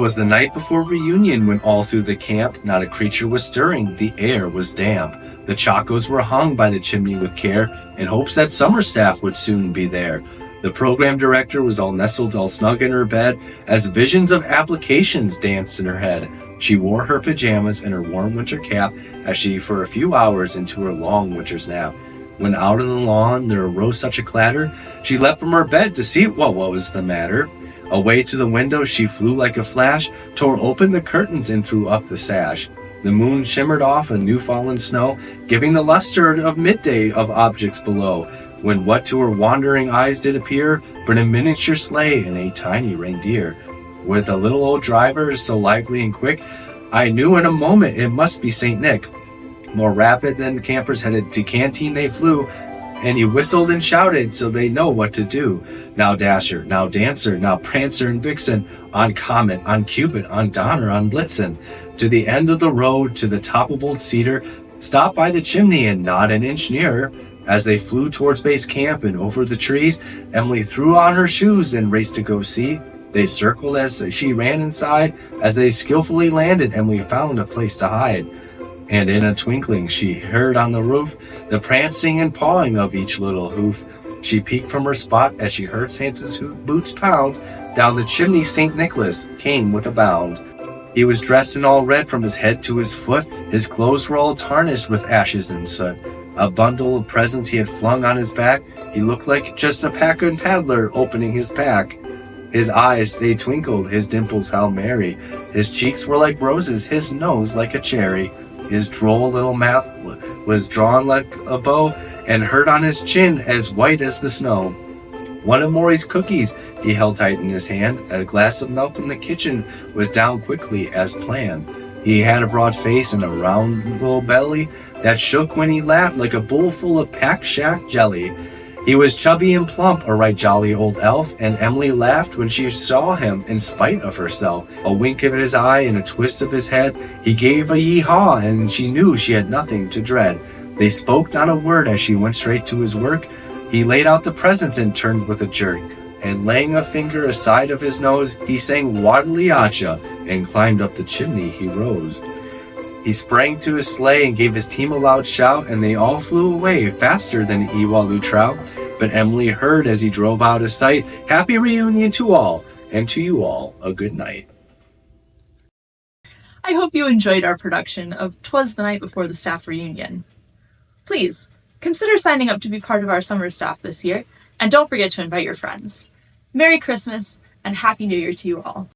'Twas the night before reunion when all through the camp not a creature was stirring, the air was damp. The Chacos were hung by the chimney with care in hopes that summer staff would soon be there. The program director was all nestled all snug in her bed as visions of applications danced in her head. She wore her pajamas and her warm winter cap as she for a few hours into her long winter's nap. When out on the lawn there arose such a clatter, she leapt from her bed to see what was the matter. Away to the window she flew like a flash, tore open the curtains and threw up the sash. The moon shimmered off a new fallen snow, giving the luster of midday of objects below, when what to her wandering eyes did appear but a miniature sleigh and a tiny reindeer. With a little old driver so lively and quick, I knew in a moment it must be St. Nick. More rapid than campers headed to Canteen they flew, and he whistled and shouted so they know what to do. Now Dasher, now Dancer, now Prancer and Vixen, on Comet, on Cupid, on Donner, on Blitzen, to the end of the road, to the top of Old Cedar, stop by the chimney and not an inch nearer. As they flew towards base camp and over the trees, Emily threw on her shoes and raced to go see. They circled as she ran inside. As they skillfully landed, Emily found a place to hide. And in a twinkling she heard on the roof the prancing and pawing of each little hoof. She peeked from her spot as she heard Santa's boots pound. Down the chimney St. Nicholas came with a bound. He was dressed in all red from his head to his foot. His clothes were all tarnished with ashes and soot. A bundle of presents he had flung on his back. He looked like just a pack-and-paddler opening his pack. His eyes, they twinkled, his dimples how merry. His cheeks were like roses, his nose like a cherry. His droll little mouth was drawn like a bow, and hurt on his chin as white as the snow. One of Maury's cookies he held tight in his hand. A glass of milk from the kitchen was down quickly as planned. He had a broad face and a round little belly that shook when he laughed like a bowl full of pack-shack jelly. He was chubby and plump, a right jolly old elf, and Emily laughed when she saw him in spite of herself. A wink of his eye and a twist of his head, he gave a yee-haw, and she knew she had nothing to dread. They spoke not a word as she went straight to his work. He laid out the presents and turned with a jerk, and laying a finger aside of his nose, he sang Waddle-ee-acha, and climbed up the chimney he rose. He sprang to his sleigh and gave his team a loud shout, and they all flew away faster than Ewalu trout. But Emily heard as he drove out of sight, "Happy reunion to all, and to you all a good night." I hope you enjoyed our production of 'Twas the Night Before the Staff Reunion. Please, consider signing up to be part of our summer staff this year, and don't forget to invite your friends. Merry Christmas, and Happy New Year to you all.